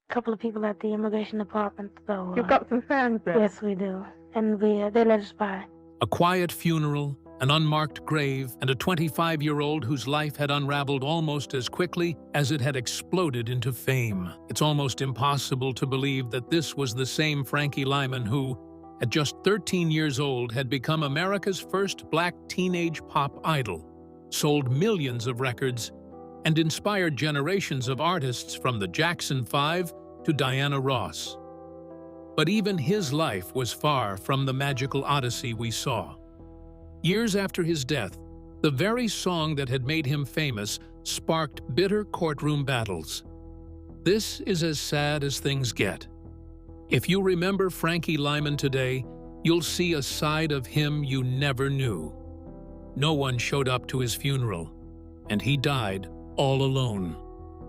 couple of people at the immigration department. So You've got some fans there? yes, we do, and they let us by. A quiet funeral, an unmarked grave, and a 25-year-old whose life had unraveled almost as quickly as it had exploded into fame. It's almost impossible to believe that this was the same Frankie Lymon who, at just 13 years old, had become America's first black teenage pop idol, sold millions of records, and inspired generations of artists from the Jackson 5 to Diana Ross. But even his life was far from the magical odyssey we saw. Years after his death, the very song that had made him famous sparked bitter courtroom battles. This is as sad as things get. If you remember Frankie Lymon today, you'll see a side of him you never knew. No one showed up to his funeral, and he died all alone.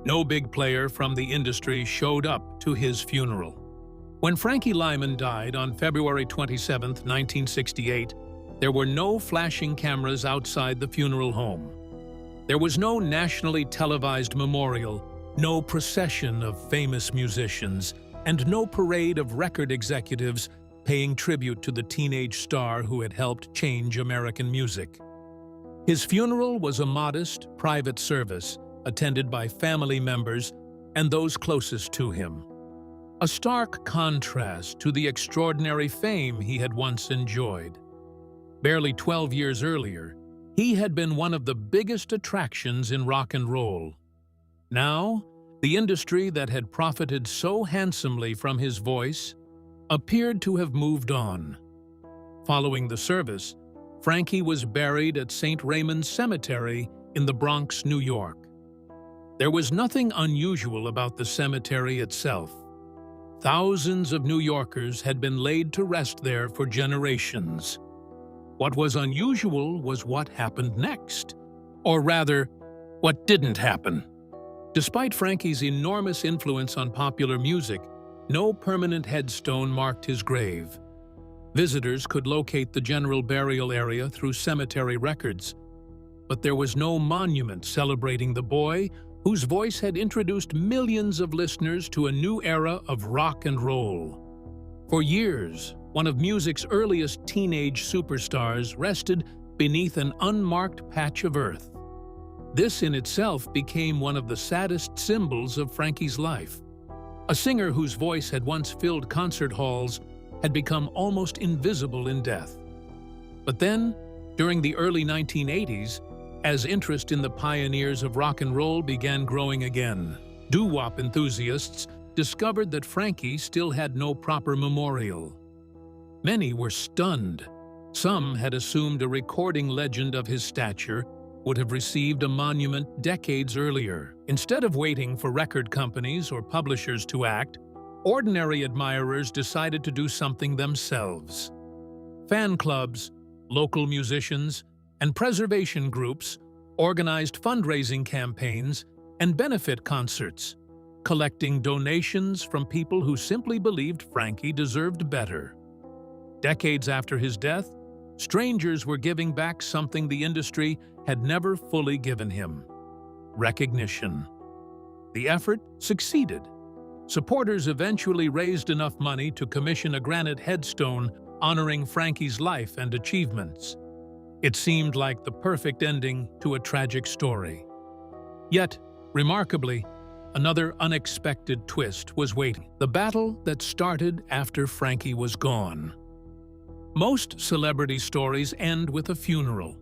No big player from the industry showed up to his funeral. When Frankie Lymon died on February 27, 1968, there were no flashing cameras outside the funeral home. There was no nationally televised memorial, no procession of famous musicians, and no parade of record executives paying tribute to the teenage star who had helped change American music. His funeral was a modest, private service attended by family members and those closest to him. A stark contrast to the extraordinary fame he had once enjoyed. Barely 12 years earlier, he had been one of the biggest attractions in rock and roll. Now, the industry that had profited so handsomely from his voice appeared to have moved on. Following the service, Frankie was buried at St. Raymond's Cemetery in the Bronx, New York. There was nothing unusual about the cemetery itself. Thousands of New Yorkers had been laid to rest there for generations. What was unusual was what happened next. Or rather, what didn't happen. Despite Frankie's enormous influence on popular music, no permanent headstone marked his grave. Visitors could locate the general burial area through cemetery records, but there was no monument celebrating the boy whose voice had introduced millions of listeners to a new era of rock and roll. For years, one of music's earliest teenage superstars rested beneath an unmarked patch of earth. This in itself became one of the saddest symbols of Frankie's life. A singer whose voice had once filled concert halls had become almost invisible in death. But then, during the early 1980s, as interest in the pioneers of rock and roll began growing again, doo-wop enthusiasts discovered that Frankie still had no proper memorial. Many were stunned. Some had assumed a recording legend of his stature would have received a monument decades earlier. Instead of waiting for record companies or publishers to act, ordinary admirers decided to do something themselves. Fan clubs, local musicians, and preservation groups organized fundraising campaigns and benefit concerts, collecting donations from people who simply believed Frankie deserved better. Decades after his death, strangers were giving back something the industry had never fully given him: recognition. The effort succeeded. Supporters eventually raised enough money to commission a granite headstone honoring Frankie's life and achievements. It seemed like the perfect ending to a tragic story. Yet, remarkably, another unexpected twist was waiting: the battle that started after Frankie was gone. Most celebrity stories end with a funeral.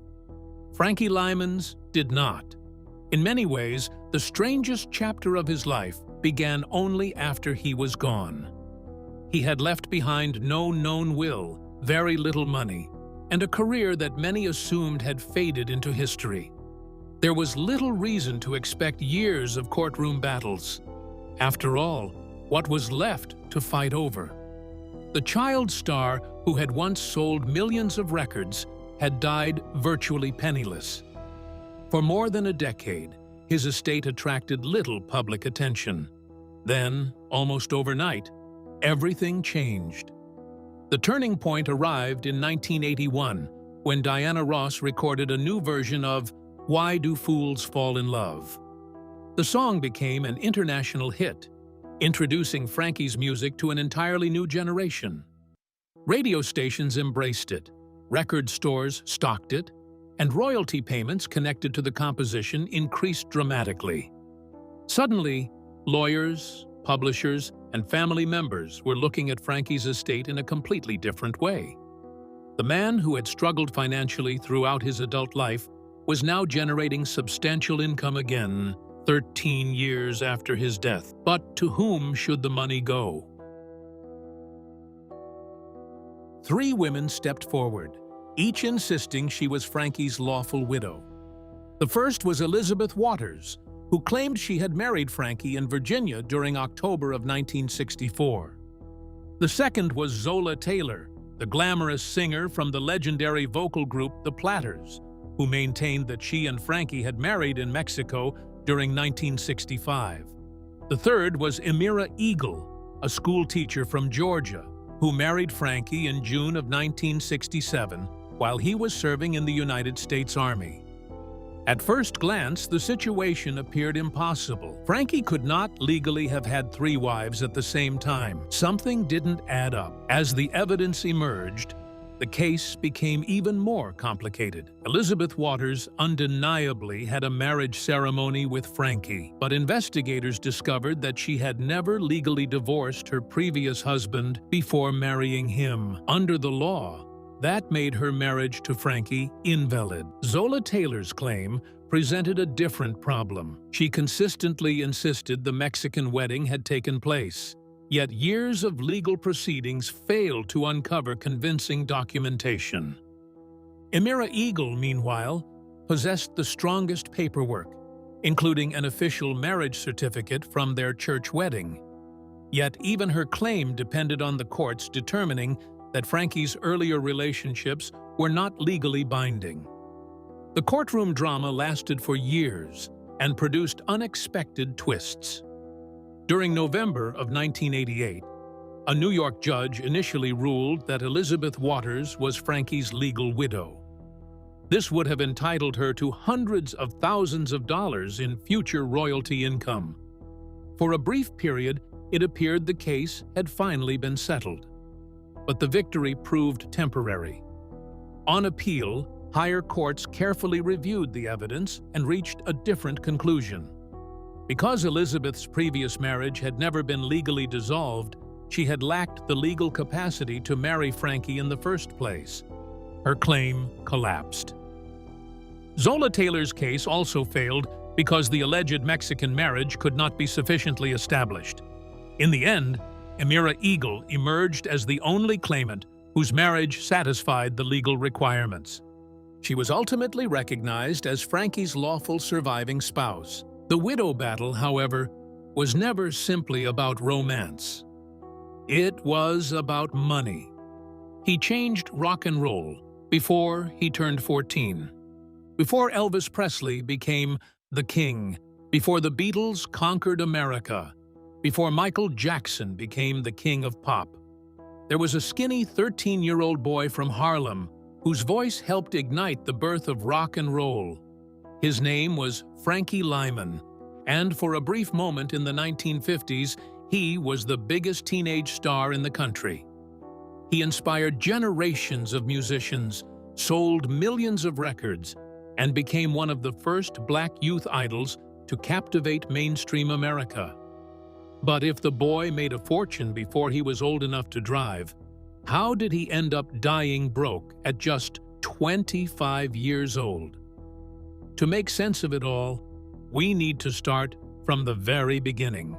Frankie Lymon's did not. In many ways, the strangest chapter of his life began only after he was gone. He had left behind no known will, very little money, and a career that many assumed had faded into history. There was little reason to expect years of courtroom battles. After all, what was left to fight over? The child star who had once sold millions of records had died virtually penniless. For more than a decade, his estate attracted little public attention. Then, almost overnight, everything changed. The turning point arrived in 1981, when Diana Ross recorded a new version of "Why Do Fools Fall in Love?" The song became an international hit, introducing Frankie's music to an entirely new generation. Radio stations embraced it, record stores stocked it, and royalty payments connected to the composition increased dramatically. Suddenly, lawyers, publishers, and family members were looking at Frankie's estate in a completely different way. The man who had struggled financially throughout his adult life was now generating substantial income again, 13 years after his death. But to whom should the money go? 3 women stepped forward, each insisting she was Frankie's lawful widow. The first was Elizabeth Waters, who claimed she had married Frankie in Virginia during October of 1964. The second was Zola Taylor, the glamorous singer from the legendary vocal group The Platters, who maintained that she and Frankie had married in Mexico during 1965. The third was Amira Eagle, a school teacher from Georgia, who married Frankie in June of 1967 while he was serving in the United States Army. At first glance, the situation appeared impossible. Frankie could not legally have had 3 wives at the same time. Something didn't add up. As the evidence emerged, the case became even more complicated. Elizabeth Waters undeniably had a marriage ceremony with Frankie, but investigators discovered that she had never legally divorced her previous husband before marrying him. Under the law, that made her marriage to Frankie invalid. Zola Taylor's claim presented a different problem. She consistently insisted the Mexican wedding had taken place. Yet years of legal proceedings failed to uncover convincing documentation. Amira Eagle, meanwhile, possessed the strongest paperwork, including an official marriage certificate from their church wedding. Yet even her claim depended on the courts determining that Frankie's earlier relationships were not legally binding. The courtroom drama lasted for years and produced unexpected twists. During November of 1988, a New York judge initially ruled that Elizabeth Waters was Frankie's legal widow. This would have entitled her to hundreds of thousands of dollars in future royalty income. For a brief period, it appeared the case had finally been settled. But the victory proved temporary. On appeal, higher courts carefully reviewed the evidence and reached a different conclusion. Because Elizabeth's previous marriage had never been legally dissolved, she had lacked the legal capacity to marry Frankie in the first place. Her claim collapsed. Zola Taylor's case also failed because the alleged Mexican marriage could not be sufficiently established. In the end, Amira Eagle emerged as the only claimant whose marriage satisfied the legal requirements. She was ultimately recognized as Frankie's lawful surviving spouse. The widow battle, however, was never simply about romance. It was about money. He changed rock and roll before he turned 14. Before Elvis Presley became the king, before the Beatles conquered America, before Michael Jackson became the king of pop, there was a skinny 13-year-old boy from Harlem whose voice helped ignite the birth of rock and roll. His name was Frankie Lymon, and for a brief moment in the 1950s, he was the biggest teenage star in the country. He inspired generations of musicians, sold millions of records, and became one of the first black youth idols to captivate mainstream America. But if the boy made a fortune before he was old enough to drive, how did he end up dying broke at just 25 years old? To make sense of it all, we need to start from the very beginning.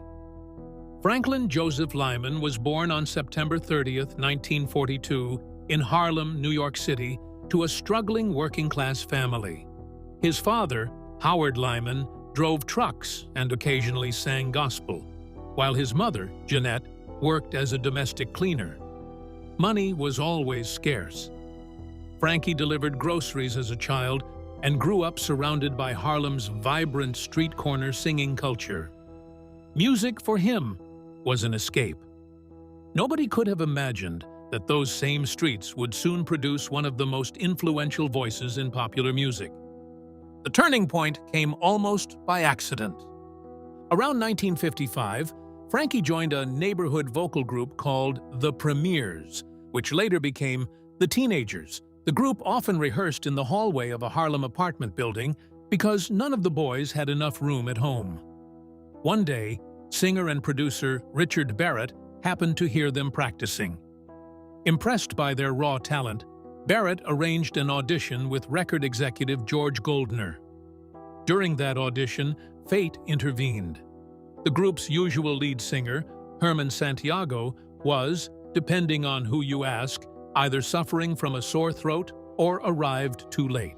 Franklin Joseph Lymon was born on September 30th, 1942, in Harlem, New York City, to a struggling working-class family. His father, Howard Lymon, drove trucks and occasionally sang gospel, while his mother, Jeanette, worked as a domestic cleaner. Money was always scarce. Frankie delivered groceries as a child and grew up surrounded by Harlem's vibrant street corner singing culture. Music for him was an escape. Nobody could have imagined that those same streets would soon produce one of the most influential voices in popular music. The turning point came almost by accident. Around 1955, Frankie joined a neighborhood vocal group called The Premiers, which later became The Teenagers. The group often rehearsed in the hallway of a Harlem apartment building because none of the boys had enough room at home. One day, singer and producer Richard Barrett happened to hear them practicing. Impressed by their raw talent, Barrett arranged an audition with record executive George Goldner. During that audition, fate intervened. The group's usual lead singer, Herman Santiago, was, depending on who you ask, either suffering from a sore throat or arrived too late.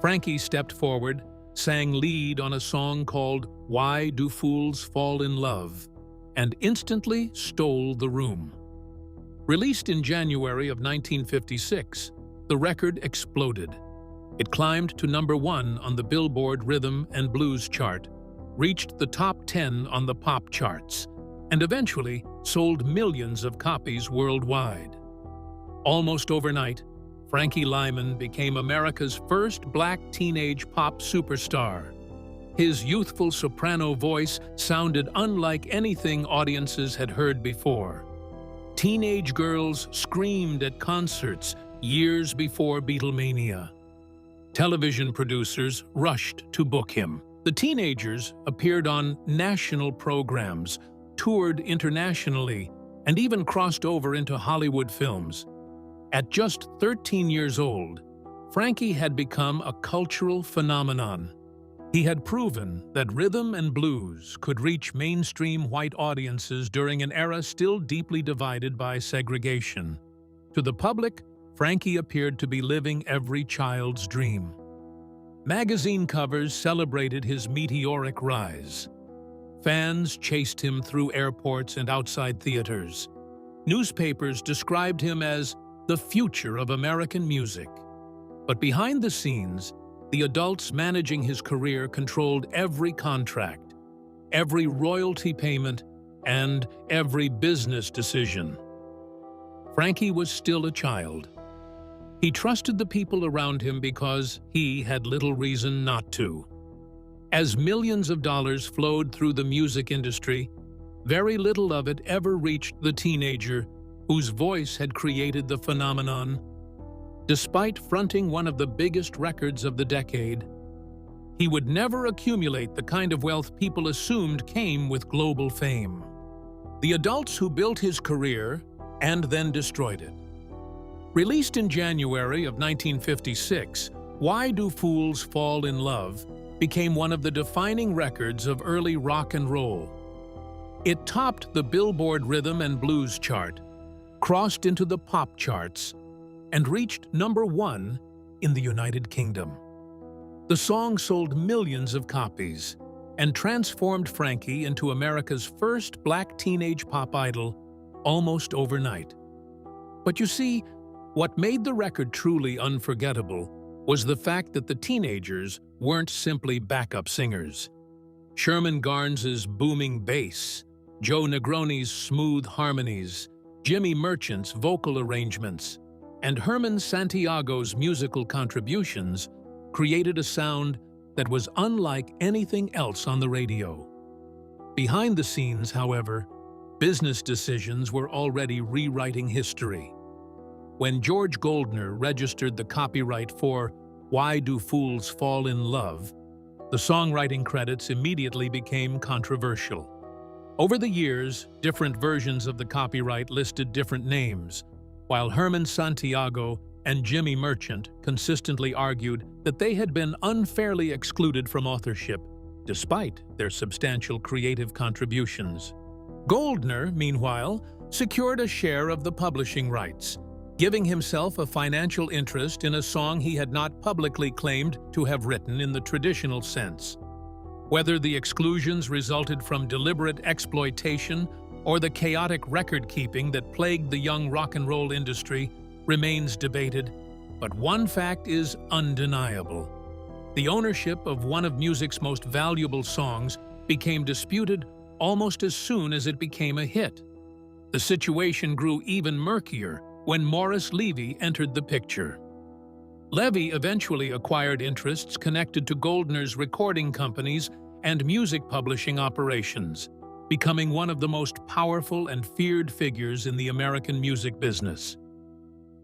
Frankie stepped forward, sang lead on a song called Why Do Fools Fall in Love, and instantly stole the room. Released in January of 1956, the record exploded. It climbed to #1 on the Billboard Rhythm and Blues chart, reached the top 10 on the pop charts, and eventually sold millions of copies worldwide. Almost overnight, Frankie Lymon became America's first black teenage pop superstar. His youthful soprano voice sounded unlike anything audiences had heard before. Teenage girls screamed at concerts years before Beatlemania. Television producers rushed to book him. The Teenagers appeared on national programs, toured internationally, and even crossed over into Hollywood films. At just 13 years old, Frankie had become a cultural phenomenon. He had proven that rhythm and blues could reach mainstream white audiences during an era still deeply divided by segregation. To the public, Frankie appeared to be living every child's dream. Magazine covers celebrated his meteoric rise. Fans chased him through airports and outside theaters. Newspapers described him as the future of American music. But behind the scenes, the adults managing his career controlled every contract, every royalty payment, and every business decision. Frankie was still a child. He trusted the people around him because he had little reason not to. As millions of dollars flowed through the music industry, very little of it ever reached the teenager whose voice had created the phenomenon. Despite fronting one of the biggest records of the decade, he would never accumulate the kind of wealth people assumed came with global fame. The adults who built his career and then destroyed it. Released in January of 1956, Why Do Fools Fall in Love became one of the defining records of early rock and roll. It topped the Billboard Rhythm and Blues chart, crossed into the pop charts, and reached #1 in the United Kingdom. The song sold millions of copies and transformed Frankie into America's first black teenage pop idol almost overnight. But you see, what made the record truly unforgettable was the fact that the Teenagers weren't simply backup singers. Sherman Garnes's booming bass, Joe Negroni's smooth harmonies, Jimmy Merchant's vocal arrangements, and Herman Santiago's musical contributions created a sound that was unlike anything else on the radio. Behind the scenes, however, business decisions were already rewriting history. When George Goldner registered the copyright for Why Do Fools Fall in Love, the songwriting credits immediately became controversial. Over the years, different versions of the copyright listed different names, while Herman Santiago and Jimmy Merchant consistently argued that they had been unfairly excluded from authorship, despite their substantial creative contributions. Goldner, meanwhile, secured a share of the publishing rights, giving himself a financial interest in a song he had not publicly claimed to have written in the traditional sense. Whether the exclusions resulted from deliberate exploitation or the chaotic record-keeping that plagued the young rock and roll industry remains debated, but one fact is undeniable. The ownership of one of music's most valuable songs became disputed almost as soon as it became a hit. The situation grew even murkier when Morris Levy entered the picture. Levy eventually acquired interests connected to Goldner's recording companies and music publishing operations. becoming one of the most powerful and feared figures in the American music business.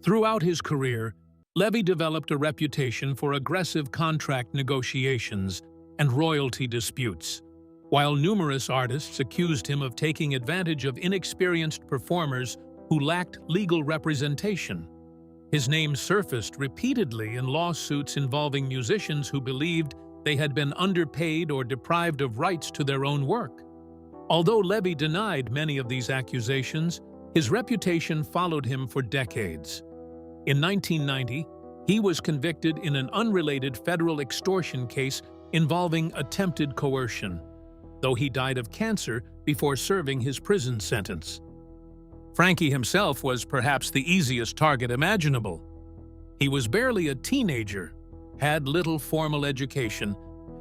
Throughout his career, Levy developed a reputation for aggressive contract negotiations and royalty disputes, while numerous artists accused him of taking advantage of inexperienced performers who lacked legal representation. His name surfaced repeatedly in lawsuits involving musicians who believed they had been underpaid or deprived of rights to their own work. Although Levy denied many of these accusations, his reputation followed him for decades. In 1990, he was convicted in an unrelated federal extortion case involving attempted coercion, though he died of cancer before serving his prison sentence. Frankie himself was perhaps the easiest target imaginable. He was barely a teenager, had little formal education,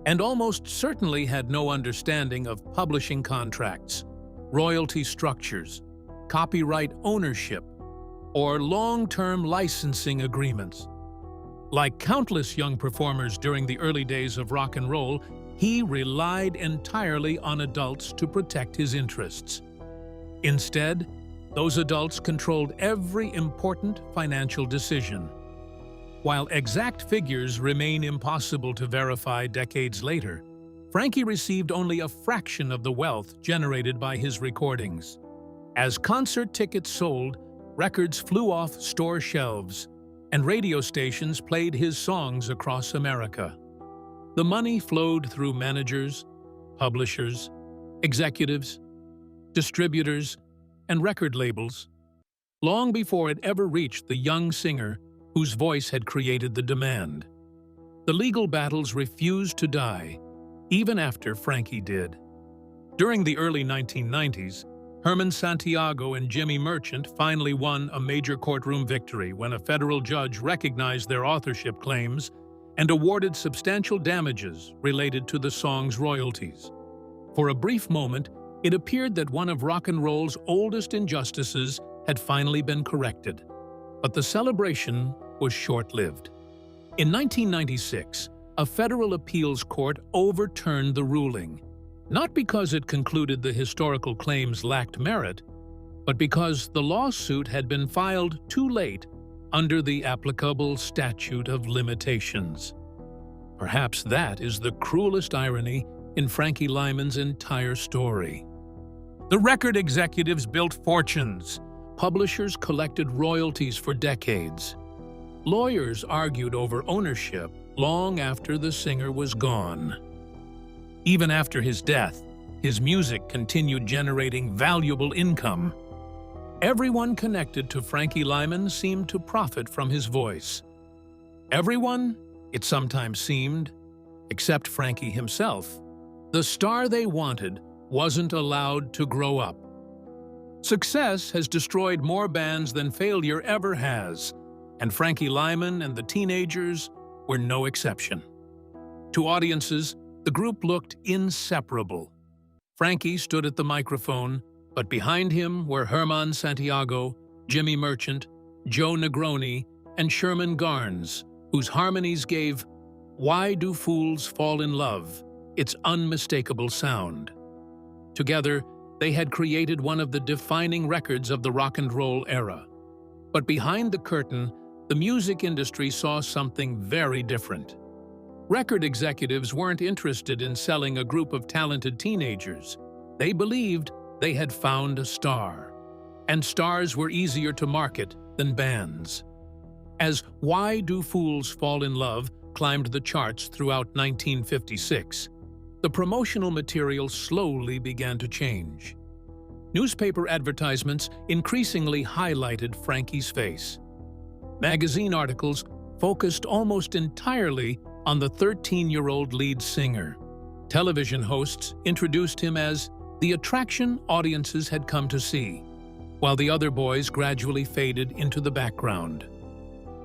and almost certainly had no understanding of publishing contracts, royalty structures, copyright ownership, or long-term licensing agreements. Like countless young performers during the early days of rock and roll, he relied entirely on adults to protect his interests. Instead, those adults controlled every important financial decision. While exact figures remain impossible to verify decades later, Frankie received only a fraction of the wealth generated by his recordings. As concert tickets sold, records flew off store shelves, and radio stations played his songs across America. The money flowed through managers, publishers, executives, distributors, and record labels, long before it ever reached the young singer whose voice had created the demand. The legal battles refused to die, even after Frankie did. During the early 1990s, Herman Santiago and Jimmy Merchant finally won a major courtroom victory when a federal judge recognized their authorship claims and awarded substantial damages related to the song's royalties. For a brief moment, it appeared that one of rock and roll's oldest injustices had finally been corrected. But the celebration was short-lived. In 1996, a federal appeals court overturned the ruling, not because it concluded the historical claims lacked merit, but because the lawsuit had been filed too late under the applicable statute of limitations. Perhaps that is the cruelest irony in Frankie Lymon's entire story. The record executives built fortunes. Publishers collected royalties for decades. Lawyers argued over ownership long after the singer was gone. Even after his death, his music continued generating valuable income. Everyone connected to Frankie Lymon seemed to profit from his voice. Everyone, it sometimes seemed, except Frankie himself. The star they wanted wasn't allowed to grow up. Success has destroyed more bands than failure ever has, and Frankie Lymon and the Teenagers were no exception. To audiences, the group looked inseparable. Frankie stood at the microphone, but behind him were Herman Santiago, Jimmy Merchant, Joe Negroni, and Sherman Garnes, whose harmonies gave "Why Do Fools Fall in Love" its unmistakable sound. Together, they had created one of the defining records of the rock and roll era. But behind the curtain, the music industry saw something very different. Record executives weren't interested in selling a group of talented teenagers. They believed they had found a star. And stars were easier to market than bands. As "Why Do Fools Fall in Love" climbed the charts throughout 1956, the promotional material slowly began to change. Newspaper advertisements increasingly highlighted Frankie's face. Magazine articles focused almost entirely on the 13-year-old lead singer. Television hosts introduced him as the attraction audiences had come to see, while the other boys gradually faded into the background.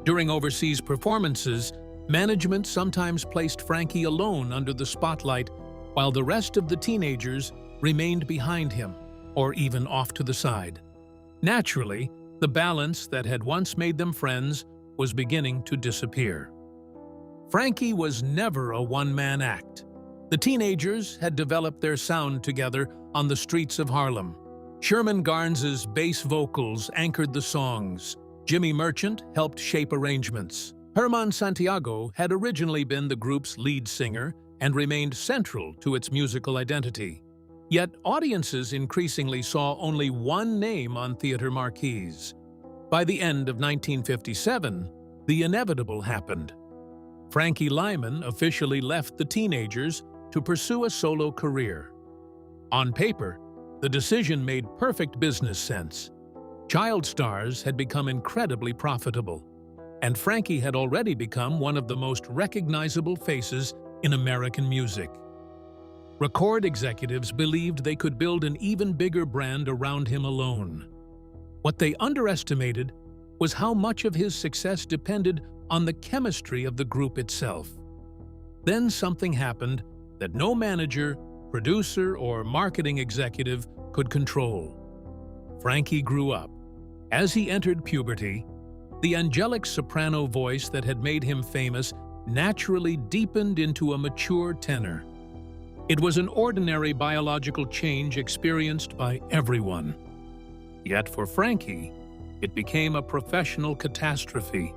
During overseas performances, management sometimes placed Frankie alone under the spotlight, while the rest of the teenagers remained behind him, or even off to the side. Naturally, the balance that had once made them friends was beginning to disappear. Frankie was never a one-man act. The Teenagers had developed their sound together on the streets of Harlem. Sherman Garnes's bass vocals anchored the songs. Jimmy Merchant helped shape arrangements. Herman Santiago had originally been the group's lead singer and remained central to its musical identity. Yet audiences increasingly saw only one name on theater marquees. By the end of 1957, the inevitable happened. Frankie Lymon officially left the Teenagers to pursue a solo career. On paper, the decision made perfect business sense. Child stars had become incredibly profitable, and Frankie had already become one of the most recognizable faces in American music. Record executives believed they could build an even bigger brand around him alone. What they underestimated was how much of his success depended on the chemistry of the group itself. Then something happened that no manager, producer, or marketing executive could control. Frankie grew up. As he entered puberty, the angelic soprano voice that had made him famous naturally deepened into a mature tenor. It was an ordinary biological change experienced by everyone. Yet for Frankie, it became a professional catastrophe.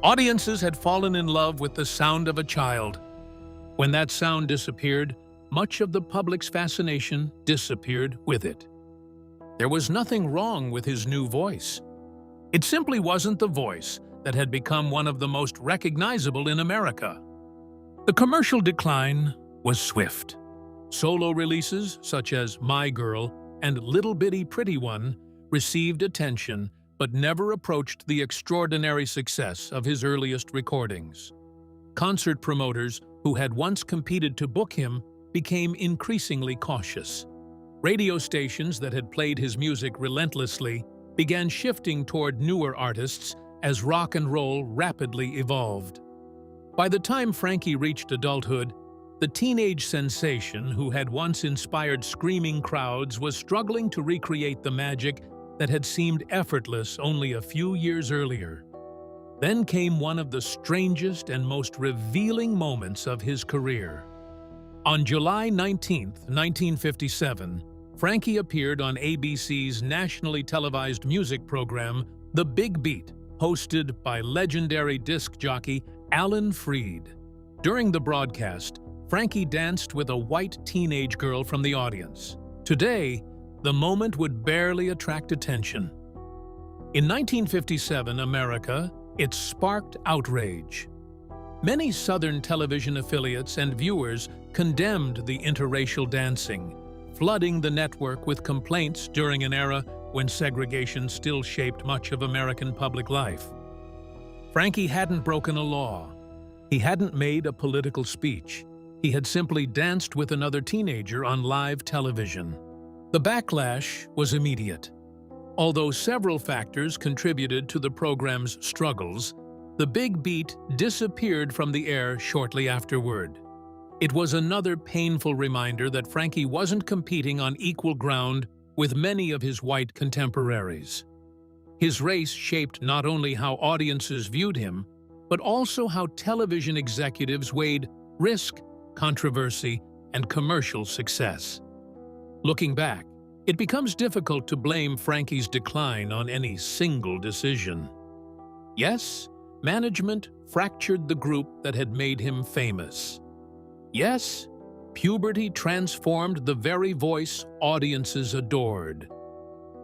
Audiences had fallen in love with the sound of a child. When that sound disappeared, much of the public's fascination disappeared with it. There was nothing wrong with his new voice. It simply wasn't the voice that had become one of the most recognizable in America. The commercial decline was swift. Solo releases such as My Girl and Little Bitty Pretty One received attention but never approached the extraordinary success of his earliest recordings. Concert promoters who had once competed to book him became increasingly cautious. Radio stations that had played his music relentlessly began shifting toward newer artists as rock and roll rapidly evolved. By the time Frankie reached adulthood, the teenage sensation who had once inspired screaming crowds was struggling to recreate the magic that had seemed effortless only a few years earlier. Then came one of the strangest and most revealing moments of his career. On July 19, 1957, Frankie appeared on ABC's nationally televised music program, The Big Beat, hosted by legendary disc jockey Alan Freed. During the broadcast, Frankie danced with a white teenage girl from the audience. Today, the moment would barely attract attention. In 1957 America, it sparked outrage. Many Southern television affiliates and viewers condemned the interracial dancing, flooding the network with complaints during an era when segregation still shaped much of American public life. Frankie hadn't broken a law. He hadn't made a political speech. He had simply danced with another teenager on live television. The backlash was immediate. Although several factors contributed to the program's struggles, The Big Beat disappeared from the air shortly afterward. It was another painful reminder that Frankie wasn't competing on equal ground with many of his white contemporaries. His race shaped not only how audiences viewed him, but also how television executives weighed risk, controversy, and commercial success. Looking back, it becomes difficult to blame Frankie's decline on any single decision. Yes, management fractured the group that had made him famous. Yes, puberty transformed the very voice audiences adored.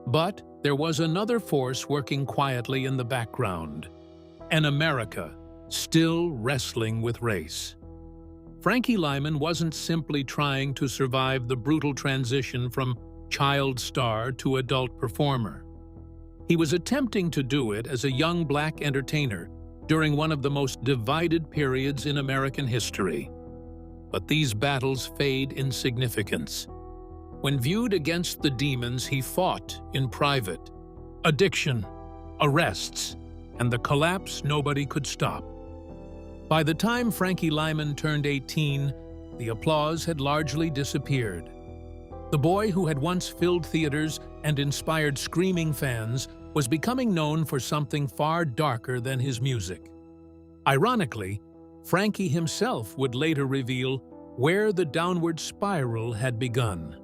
But there was another force working quietly in the background, an America still wrestling with race. Frankie Lymon wasn't simply trying to survive the brutal transition from child star to adult performer. He was attempting to do it as a young black entertainer during one of the most divided periods in American history. But these battles fade in significance when viewed against the demons he fought in private: addiction, arrests, and the collapse nobody could stop. By the time Frankie Lymon turned 18, the applause had largely disappeared. The boy who had once filled theaters and inspired screaming fans was becoming known for something far darker than his music. Ironically, Frankie himself would later reveal where the downward spiral had begun.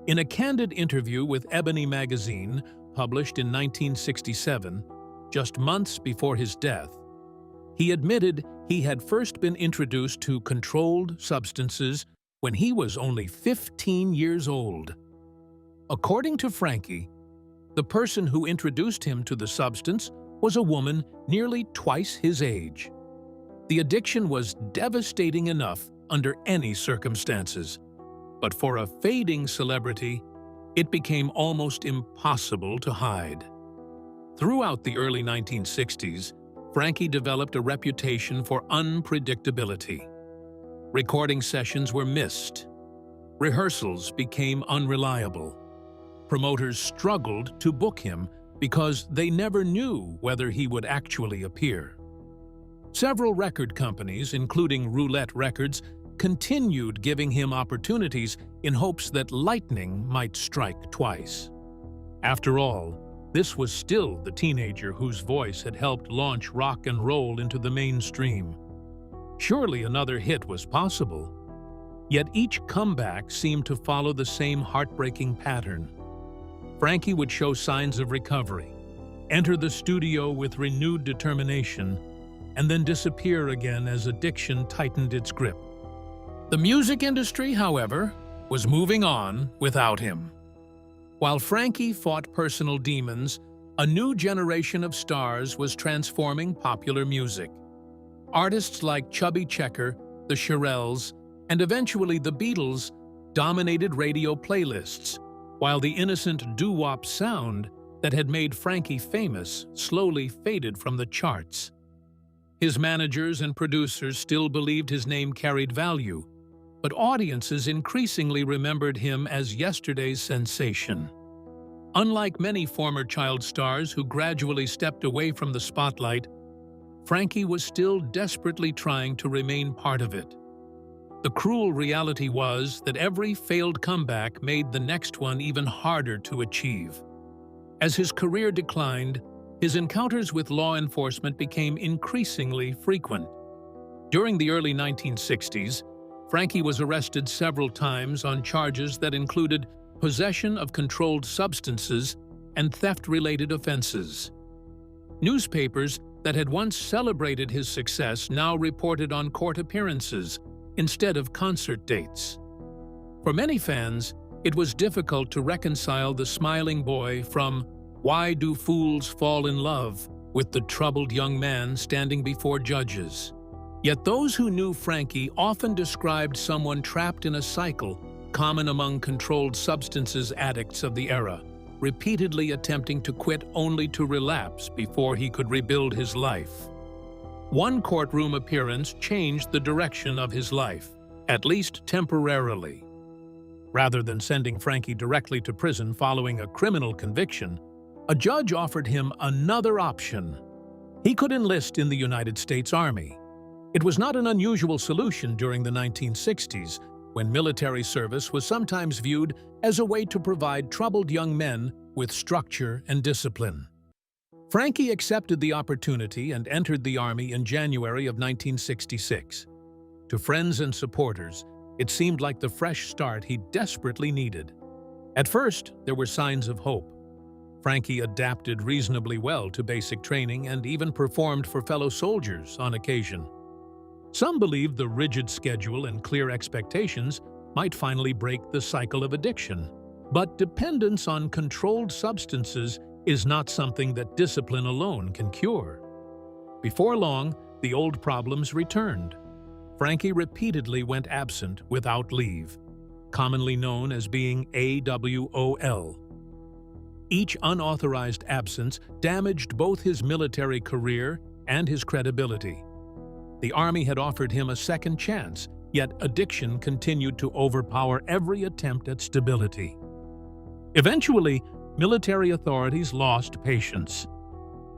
In a candid interview with Ebony magazine, published in 1967, just months before his death, he admitted he had first been introduced to controlled substances when he was only 15 years old. According to Frankie, the person who introduced him to the substance was a woman nearly twice his age. The addiction was devastating enough under any circumstances, but for a fading celebrity, it became almost impossible to hide. Throughout the early 1960s, Frankie developed a reputation for unpredictability. Recording sessions were missed. Rehearsals became unreliable. Promoters struggled to book him because they never knew whether he would actually appear. Several record companies, including Roulette Records, continued giving him opportunities in hopes that lightning might strike twice. After all, this was still the teenager whose voice had helped launch rock and roll into the mainstream. Surely another hit was possible. Yet each comeback seemed to follow the same heartbreaking pattern. Frankie would show signs of recovery, enter the studio with renewed determination, and then disappear again as addiction tightened its grip. The music industry, however, was moving on without him. While Frankie fought personal demons, a new generation of stars was transforming popular music. Artists like Chubby Checker, the Shirelles, and eventually the Beatles dominated radio playlists, while the innocent doo-wop sound that had made Frankie famous slowly faded from the charts. His managers and producers still believed his name carried value, but audiences increasingly remembered him as yesterday's sensation. Unlike many former child stars who gradually stepped away from the spotlight, Frankie was still desperately trying to remain part of it. The cruel reality was that every failed comeback made the next one even harder to achieve. As his career declined, his encounters with law enforcement became increasingly frequent. During the early 1960s, Frankie was arrested several times on charges that included possession of controlled substances and theft-related offenses. Newspapers that had once celebrated his success now reported on court appearances instead of concert dates. For many fans, it was difficult to reconcile the smiling boy from "Why Do Fools Fall in Love" with the troubled young man standing before judges. Yet those who knew Frankie often described someone trapped in a cycle common among controlled substances addicts of the era, repeatedly attempting to quit only to relapse before he could rebuild his life. One courtroom appearance changed the direction of his life, at least temporarily. Rather than sending Frankie directly to prison following a criminal conviction, a judge offered him another option. He could enlist in the United States Army. It was not an unusual solution during the 1960s, when military service was sometimes viewed as a way to provide troubled young men with structure and discipline. Frankie accepted the opportunity and entered the Army in January of 1966. To friends and supporters, it seemed like the fresh start he desperately needed. At first, there were signs of hope. Frankie adapted reasonably well to basic training and even performed for fellow soldiers on occasion. Some believed the rigid schedule and clear expectations might finally break the cycle of addiction. But dependence on controlled substances is not something that discipline alone can cure. Before long, the old problems returned. Frankie repeatedly went absent without leave, commonly known as being AWOL. Each unauthorized absence damaged both his military career and his credibility. The Army had offered him a second chance, yet addiction continued to overpower every attempt at stability. Eventually, military authorities lost patience.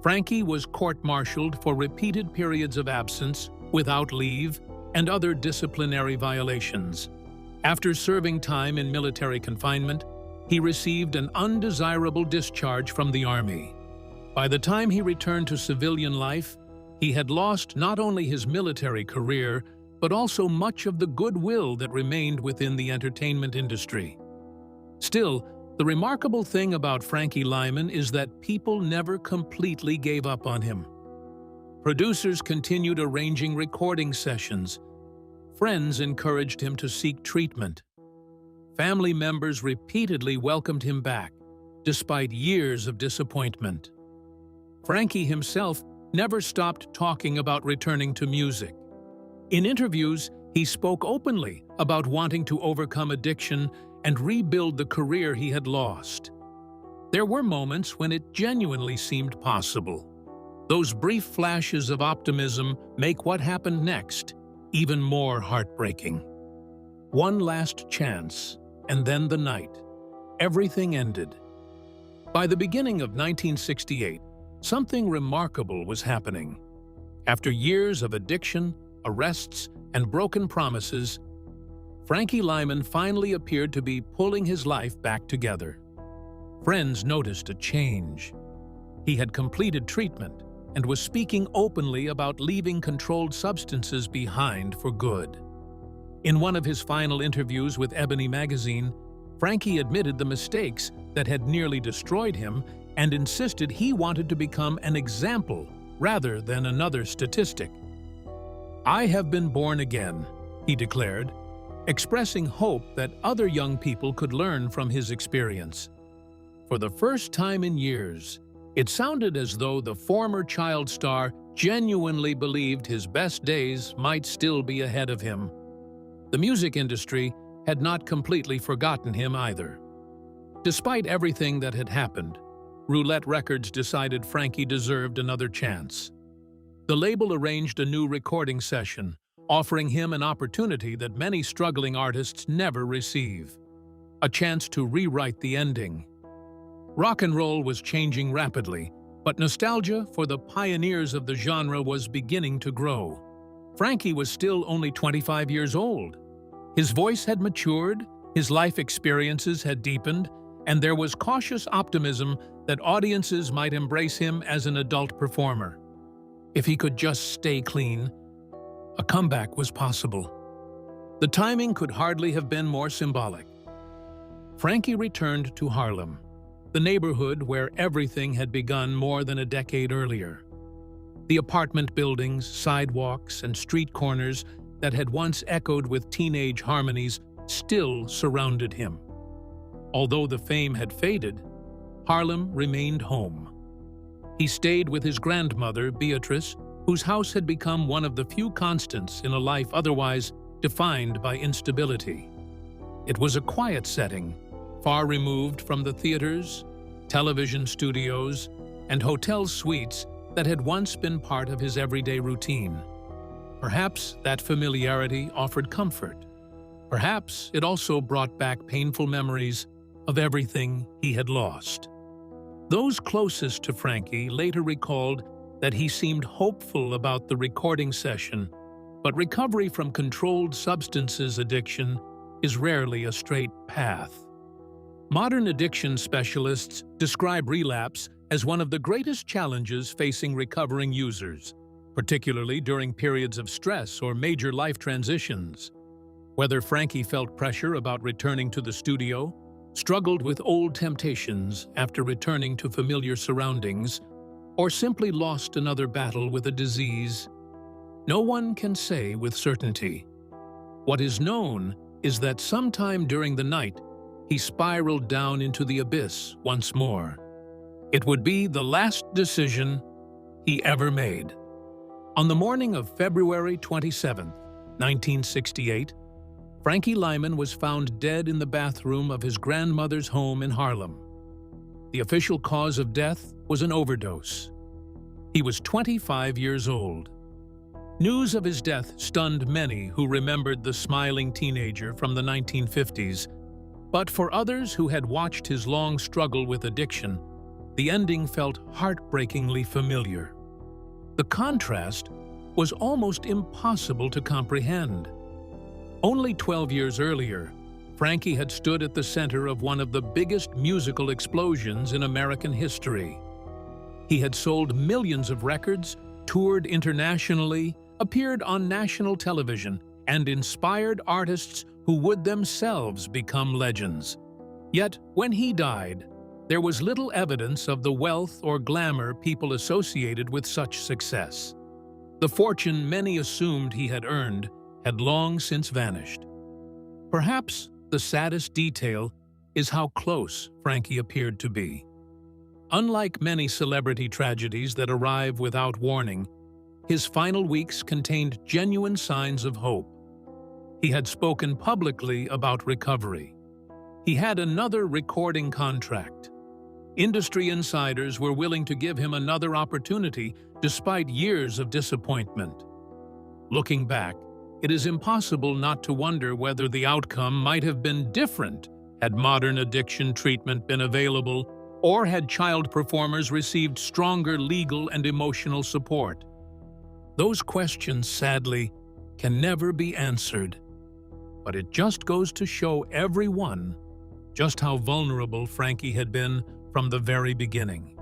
Frankie was court-martialed for repeated periods of absence, without leave, and other disciplinary violations. After serving time in military confinement, he received an undesirable discharge from the Army. By the time he returned to civilian life, he had lost not only his military career, but also much of the goodwill that remained within the entertainment industry. Still, the remarkable thing about Frankie Lymon is that people never completely gave up on him. Producers continued arranging recording sessions. Friends encouraged him to seek treatment. Family members repeatedly welcomed him back, despite years of disappointment. Frankie himself never stopped talking about returning to music. In interviews, he spoke openly about wanting to overcome addiction and rebuild the career he had lost. There were moments when it genuinely seemed possible. Those brief flashes of optimism make what happened next even more heartbreaking. One last chance, and then the night. Everything ended. By the beginning of 1968, something remarkable was happening. After years of addiction, arrests, and broken promises, Frankie Lymon finally appeared to be pulling his life back together. Friends noticed a change. He had completed treatment and was speaking openly about leaving controlled substances behind for good. In one of his final interviews with Ebony magazine, Frankie admitted the mistakes that had nearly destroyed him and insisted he wanted to become an example rather than another statistic. "I have been born again," he declared, expressing hope that other young people could learn from his experience. For the first time in years, it sounded as though the former child star genuinely believed his best days might still be ahead of him. The music industry had not completely forgotten him either. Despite everything that had happened, Roulette Records decided Frankie deserved another chance. The label arranged a new recording session, offering him an opportunity that many struggling artists never receive: a chance to rewrite the ending. Rock and roll was changing rapidly, but nostalgia for the pioneers of the genre was beginning to grow. Frankie was still only 25 years old. His voice had matured, his life experiences had deepened, and there was cautious optimism that audiences might embrace him as an adult performer. If he could just stay clean, a comeback was possible. The timing could hardly have been more symbolic. Frankie returned to Harlem, the neighborhood where everything had begun more than a decade earlier. The apartment buildings, sidewalks, and street corners that had once echoed with teenage harmonies still surrounded him. Although the fame had faded, Harlem remained home. He stayed with his grandmother, Beatrice, whose house had become one of the few constants in a life otherwise defined by instability. It was a quiet setting, far removed from the theaters, television studios, and hotel suites that had once been part of his everyday routine. Perhaps that familiarity offered comfort. Perhaps it also brought back painful memories of everything he had lost. Those closest to Frankie later recalled that he seemed hopeful about the recording session, but recovery from controlled substances addiction is rarely a straight path. Modern addiction specialists describe relapse as one of the greatest challenges facing recovering users, particularly during periods of stress or major life transitions. Whether Frankie felt pressure about returning to the studio, struggled with old temptations after returning to familiar surroundings, or simply lost another battle with a disease, no one can say with certainty. What is known is that sometime during the night, he spiraled down into the abyss once more. It would be the last decision he ever made. On the morning of February 27, 1968, Frankie Lymon was found dead in the bathroom of his grandmother's home in Harlem. The official cause of death was an overdose. He was 25 years old. News of his death stunned many who remembered the smiling teenager from the 1950s, but for others who had watched his long struggle with addiction, the ending felt heartbreakingly familiar. The contrast was almost impossible to comprehend. Only 12 years earlier, Frankie had stood at the center of one of the biggest musical explosions in American history. He had sold millions of records, toured internationally, appeared on national television, and inspired artists who would themselves become legends. Yet, when he died, there was little evidence of the wealth or glamour people associated with such success. The fortune many assumed he had earned had long since vanished. Perhaps the saddest detail is how close Frankie appeared to be. Unlike many celebrity tragedies that arrive without warning, his final weeks contained genuine signs of hope. He had spoken publicly about recovery. He had another recording contract. Industry insiders were willing to give him another opportunity despite years of disappointment. Looking back, it is impossible not to wonder whether the outcome might have been different had modern addiction treatment been available or had child performers received stronger legal and emotional support. Those questions, sadly, can never be answered. But it just goes to show everyone just how vulnerable Frankie had been from the very beginning.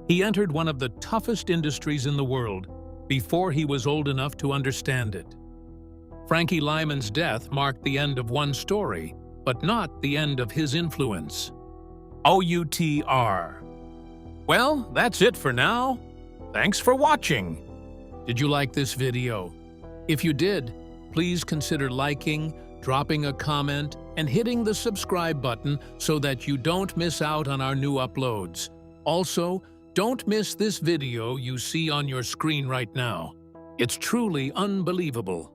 He entered one of the toughest industries in the world before he was old enough to understand it. Frankie Lymon's death marked the end of one story, but not the end of his influence. OUTR. Well, that's it for now. Thanks for watching. Did you like this video? If you did, please consider liking, dropping a comment, and hitting the subscribe button so that you don't miss out on our new uploads. Also, don't miss this video you see on your screen right now. It's truly unbelievable.